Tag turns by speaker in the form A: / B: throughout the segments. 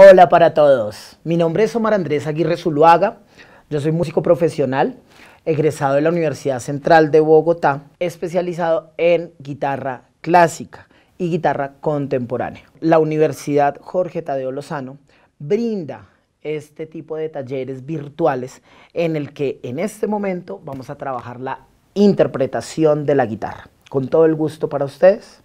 A: Hola para todos, mi nombre es Omar Andrés Aguirre Zuluaga, yo soy músico profesional, egresado de la Universidad Central de Bogotá, especializado en guitarra clásica y guitarra contemporánea. La Universidad Jorge Tadeo Lozano brinda este tipo de talleres virtuales en el que en este momento vamos a trabajar la interpretación de la guitarra. Con todo el gusto para ustedes.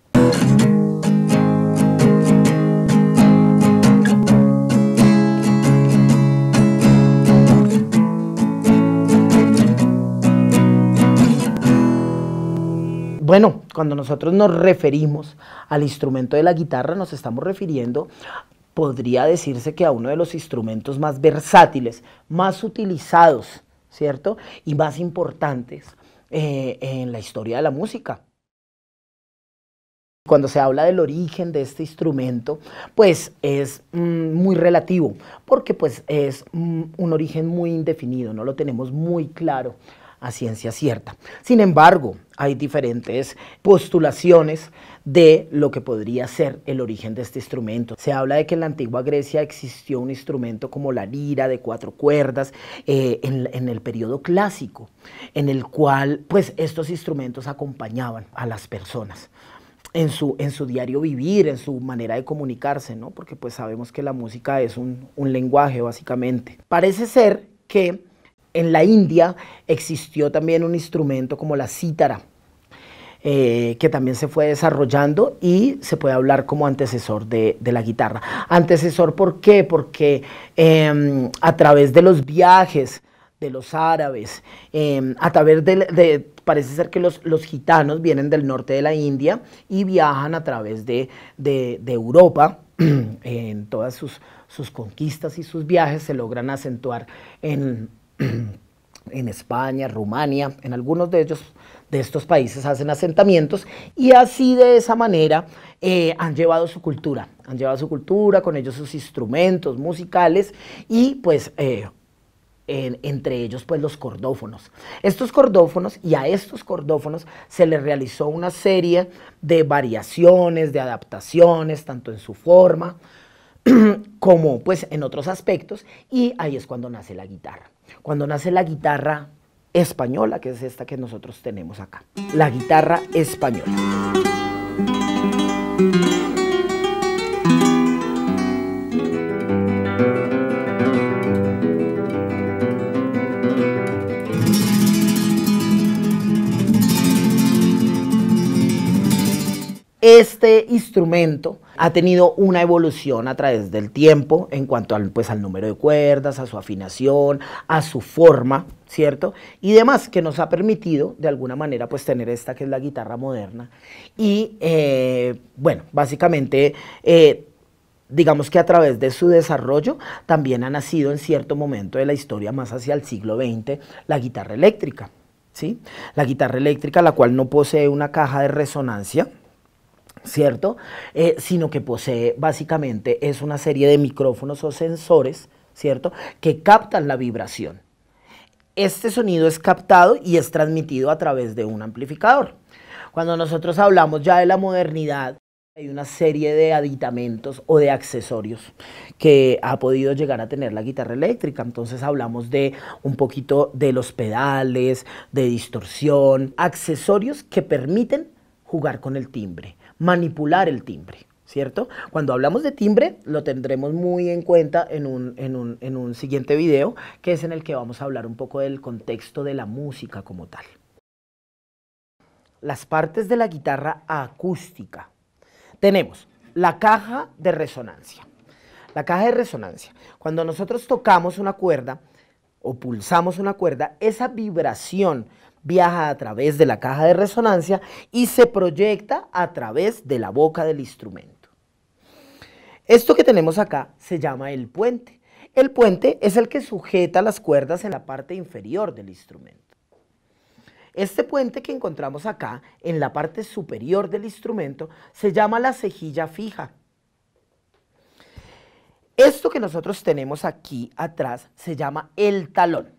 A: Bueno, cuando nosotros nos referimos al instrumento de la guitarra, nos estamos refiriendo, podría decirse que a uno de los instrumentos más versátiles, más utilizados, ¿cierto? Y más importantes en la historia de la música. Cuando se habla del origen de este instrumento, pues es muy relativo, porque pues es un origen muy indefinido, no lo tenemos muy claro a ciencia cierta. Sin embargo, hay diferentes postulaciones de lo que podría ser el origen de este instrumento. Se habla de que en la antigua Grecia existió un instrumento como la lira de 4 cuerdas en el periodo clásico, en el cual pues estos instrumentos acompañaban a las personas en su diario vivir, en su manera de comunicarse, ¿no? Porque pues sabemos que la música es un lenguaje básicamente. Parece ser que en la India existió también un instrumento como la cítara, que también se fue desarrollando y se puede hablar como antecesor de la guitarra. Antecesor, ¿por qué? Porque a través de los viajes de los árabes, a través parece ser que los gitanos vienen del norte de la India y viajan a través de Europa, en todas sus conquistas y sus viajes se logran acentuar en España, Rumania, en algunos de estos países hacen asentamientos y así de esa manera han llevado su cultura, con ellos sus instrumentos musicales y pues entre ellos pues los cordófonos. Y a estos cordófonos se les realizó una serie de variaciones, de adaptaciones, tanto en su forma como pues en otros aspectos, y ahí es cuando nace la guitarra. Cuando nace la guitarra española, que es esta que nosotros tenemos acá. La guitarra española. Este instrumento ha tenido una evolución a través del tiempo en cuanto al número de cuerdas, a su afinación, a su forma, ¿cierto? Y demás, que nos ha permitido de alguna manera pues tener esta que es la guitarra moderna. Y bueno, básicamente digamos que a través de su desarrollo también ha nacido en cierto momento de la historia, más hacia el siglo XX, la guitarra eléctrica, ¿sí? La guitarra eléctrica, la cual no posee una caja de resonancia, ¿cierto? Sino que posee básicamente es una serie de micrófonos o sensores, ¿cierto? Que captan la vibración. Este sonido es captado y es transmitido a través de un amplificador. Cuando nosotros hablamos ya de la modernidad, hay una serie de aditamentos o de accesorios que ha podido llegar a tener la guitarra eléctrica. Entonces hablamos de un poquito de los pedales, de distorsión, accesorios que permiten jugar con el timbre, manipular el timbre, ¿cierto? Cuando hablamos de timbre, lo tendremos muy en cuenta en un siguiente video, que es en el que vamos a hablar un poco del contexto de la música como tal. Las partes de la guitarra acústica. Tenemos la caja de resonancia. La caja de resonancia. Cuando nosotros tocamos una cuerda o pulsamos una cuerda, esa vibración viaja a través de la caja de resonancia y se proyecta a través de la boca del instrumento. Esto que tenemos acá se llama el puente. El puente es el que sujeta las cuerdas en la parte inferior del instrumento. Este puente que encontramos acá en la parte superior del instrumento se llama la cejilla fija. Esto que nosotros tenemos aquí atrás se llama el talón.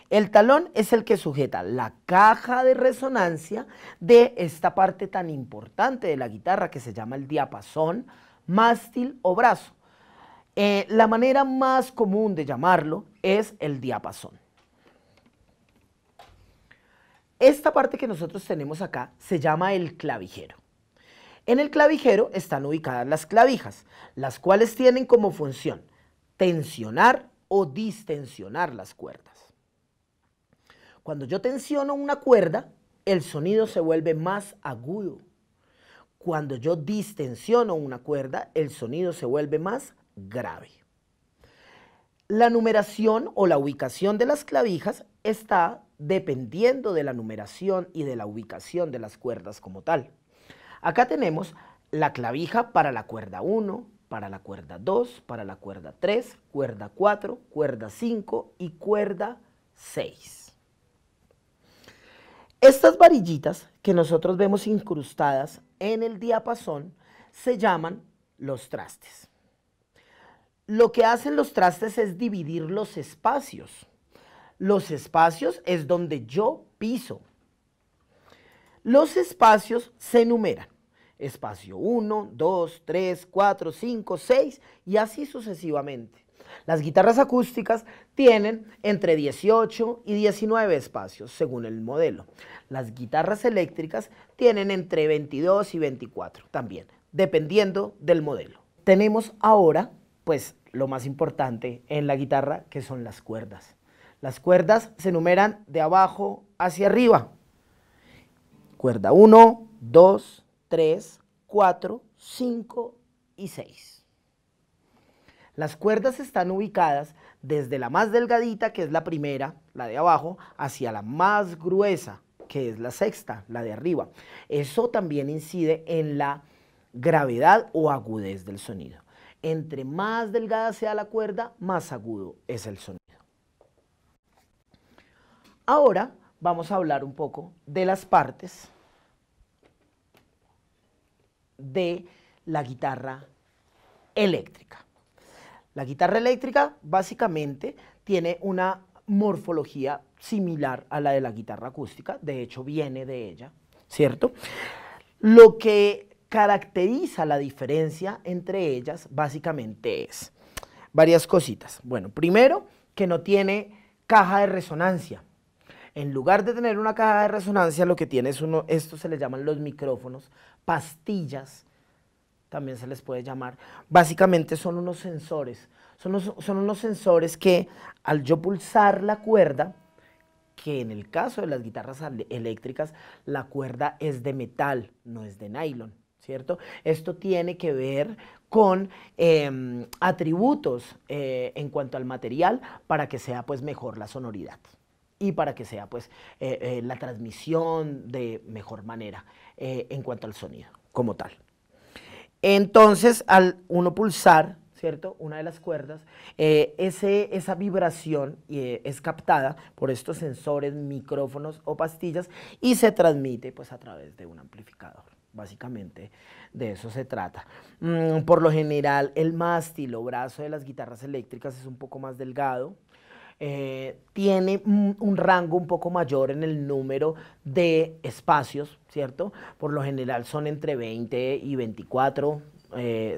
A: El talón es el que sujeta la caja de resonancia de esta parte tan importante de la guitarra que se llama el diapasón, mástil o brazo. La manera más común de llamarlo es el diapasón. Esta parte que nosotros tenemos acá se llama el clavijero. En el clavijero están ubicadas las clavijas, las cuales tienen como función tensionar o distensionar las cuerdas. Cuando yo tensiono una cuerda, el sonido se vuelve más agudo. Cuando yo distensiono una cuerda, el sonido se vuelve más grave. La numeración o la ubicación de las clavijas está dependiendo de la numeración y de la ubicación de las cuerdas como tal. Acá tenemos la clavija para la cuerda 1, para la cuerda 2, para la cuerda 3, cuerda 4, cuerda 5 y cuerda 6. Estas varillitas que nosotros vemos incrustadas en el diapasón se llaman los trastes. Lo que hacen los trastes es dividir los espacios. Los espacios es donde yo piso. Los espacios se enumeran. Espacio 1, 2, 3, 4, 5, 6 y así sucesivamente. Las guitarras acústicas tienen entre 18 y 19 espacios según el modelo. Las guitarras eléctricas tienen entre 22 y 24 también, dependiendo del modelo. Tenemos ahora, pues, lo más importante en la guitarra, que son las cuerdas. Las cuerdas se enumeran de abajo hacia arriba. Cuerda 1, 2, 3, 4, 5 y 6. Las cuerdas están ubicadas desde la más delgadita, que es la primera, la de abajo, hacia la más gruesa, que es la sexta, la de arriba. Eso también incide en la gravedad o agudez del sonido. Entre más delgada sea la cuerda, más agudo es el sonido. Ahora vamos a hablar un poco de las partes de la guitarra eléctrica. La guitarra eléctrica básicamente tiene una morfología similar a la de la guitarra acústica, de hecho viene de ella, ¿cierto? Lo que caracteriza la diferencia entre ellas básicamente es varias cositas. Bueno, primero, que no tiene caja de resonancia. En lugar de tener una caja de resonancia, lo que tiene es esto se le llaman los micrófonos, pastillas, también se les puede llamar. Básicamente son unos sensores, son unos sensores que al yo pulsar la cuerda, que en el caso de las guitarras eléctricas, la cuerda es de metal, no es de nylon, ¿cierto? Esto tiene que ver con atributos en cuanto al material para que sea pues mejor la sonoridad y para que sea pues la transmisión de mejor manera en cuanto al sonido como tal. Entonces, al uno pulsar, ¿cierto?, una de las cuerdas, esa vibración es captada por estos sensores, micrófonos o pastillas y se transmite pues a través de un amplificador. Básicamente de eso se trata. Por lo general, el mástil o brazo de las guitarras eléctricas es un poco más delgado. Tiene un rango un poco mayor en el número de espacios, ¿cierto? Por lo general son entre 20 y 24,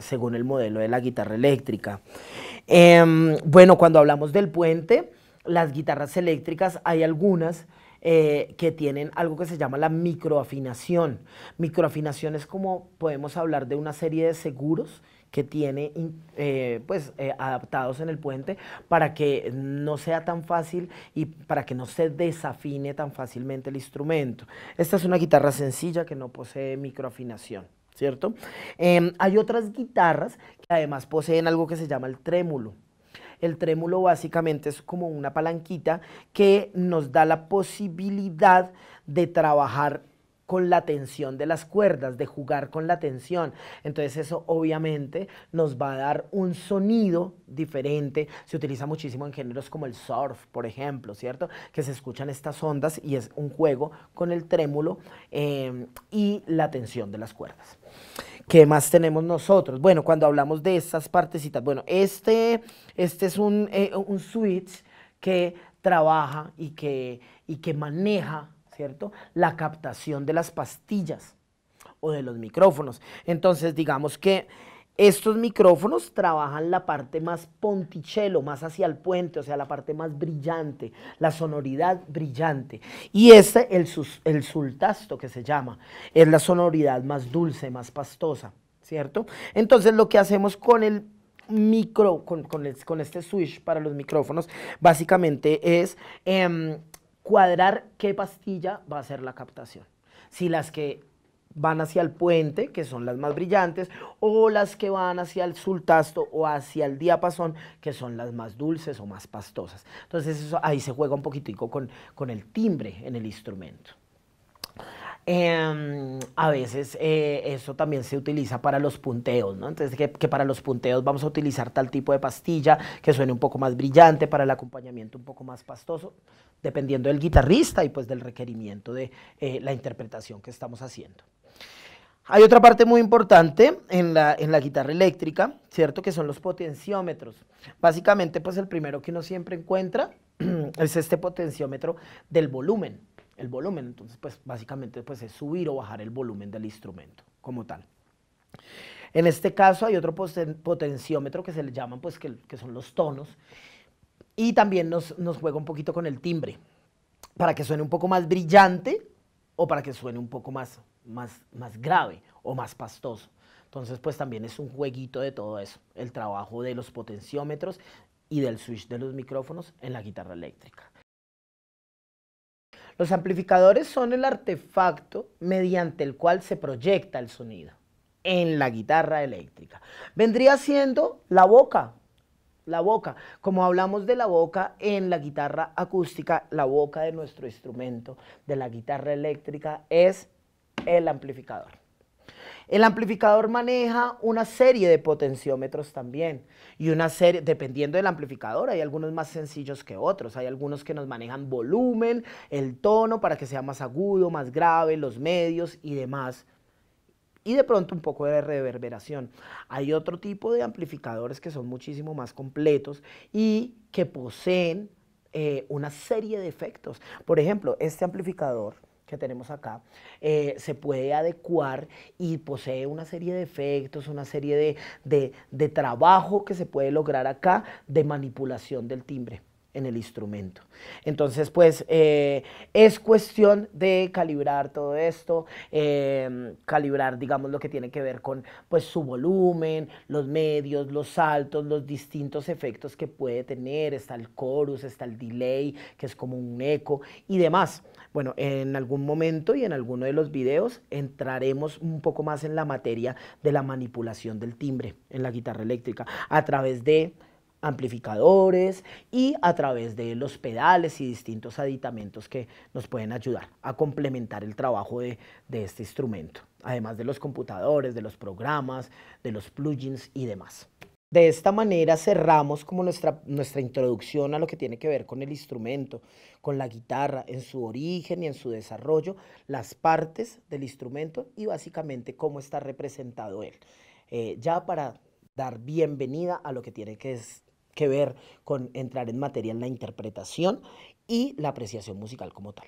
A: según el modelo de la guitarra eléctrica. Bueno, cuando hablamos del puente, las guitarras eléctricas hay algunas que tienen algo que se llama la microafinación. Microafinación es como podemos hablar de una serie de seguros que tiene adaptados en el puente para que no sea tan fácil y para que no se desafine tan fácilmente el instrumento. Esta es una guitarra sencilla que no posee microafinación, ¿cierto? Hay otras guitarras que además poseen algo que se llama el trémulo. El trémulo básicamente es como una palanquita que nos da la posibilidad de trabajar con la tensión de las cuerdas, de jugar con la tensión. Entonces eso obviamente nos va a dar un sonido diferente. Se utiliza muchísimo en géneros como el surf, por ejemplo, ¿cierto? Que se escuchan estas ondas y es un juego con el trémulo y la tensión de las cuerdas. ¿Qué más tenemos nosotros? Bueno, cuando hablamos de estas partecitas, bueno, este es un switch que trabaja y que maneja, ¿cierto?, la captación de las pastillas o de los micrófonos. Entonces, digamos que Estos micrófonos trabajan la parte más ponticello, más hacia el puente, o sea, la parte más brillante, la sonoridad brillante. Y el sultasto que se llama, es la sonoridad más dulce, más pastosa, ¿cierto? Entonces lo que hacemos con el con este switch para los micrófonos, básicamente es cuadrar qué pastilla va a ser la captación. Si las que van hacia el puente, que son las más brillantes, o las que van hacia el sultasto o hacia el diapasón, que son las más dulces o más pastosas. Entonces ahí se juega un poquitico con el timbre en el instrumento. A veces eso también se utiliza para los punteos, ¿no? Entonces que para los punteos vamos a utilizar tal tipo de pastilla que suene un poco más brillante, para el acompañamiento un poco más pastoso, dependiendo del guitarrista y pues del requerimiento de la interpretación que estamos haciendo. Hay otra parte muy importante en la guitarra eléctrica, ¿cierto? Que son los potenciómetros. Básicamente, pues el primero que uno siempre encuentra es este potenciómetro del volumen. El volumen, entonces, pues básicamente pues, es subir o bajar el volumen del instrumento como tal. En este caso hay otro potenciómetro que se le llaman, pues, que son los tonos. Y también nos juega un poquito con el timbre, para que suene un poco más brillante o para que suene un poco más grave o más pastoso. Entonces, pues también es un jueguito de todo eso, el trabajo de los potenciómetros y del switch de los micrófonos en la guitarra eléctrica. Los amplificadores son el artefacto mediante el cual se proyecta el sonido en la guitarra eléctrica. Vendría siendo la boca. La boca, como hablamos de la boca en la guitarra acústica, la boca de nuestro instrumento, de la guitarra eléctrica, es el amplificador. El amplificador maneja una serie de potenciómetros también, y una serie, dependiendo del amplificador, hay algunos más sencillos que otros, hay algunos que nos manejan volumen, el tono para que sea más agudo, más grave, los medios y demás, y de pronto un poco de reverberación. Hay otro tipo de amplificadores que son muchísimo más completos y que poseen una serie de efectos. Por ejemplo, este amplificador que tenemos acá, se puede adecuar y posee una serie de efectos, una serie de trabajo que se puede lograr acá de manipulación del timbre en el instrumento. Entonces, pues, es cuestión de calibrar todo esto, calibrar, digamos, lo que tiene que ver con, pues, su volumen, los medios, los saltos, los distintos efectos que puede tener. Está el chorus, está el delay, que es como un eco y demás. Bueno, en algún momento y en alguno de los videos entraremos un poco más en la materia de la manipulación del timbre en la guitarra eléctrica a través de amplificadores y a través de los pedales y distintos aditamentos que nos pueden ayudar a complementar el trabajo de este instrumento, además de los computadores, de los programas, de los plugins y demás. De esta manera cerramos como nuestra introducción a lo que tiene que ver con el instrumento, con la guitarra, en su origen y en su desarrollo, las partes del instrumento y básicamente cómo está representado él. Ya para dar bienvenida a lo que tiene que ver con entrar en materia en la interpretación y la apreciación musical como tal.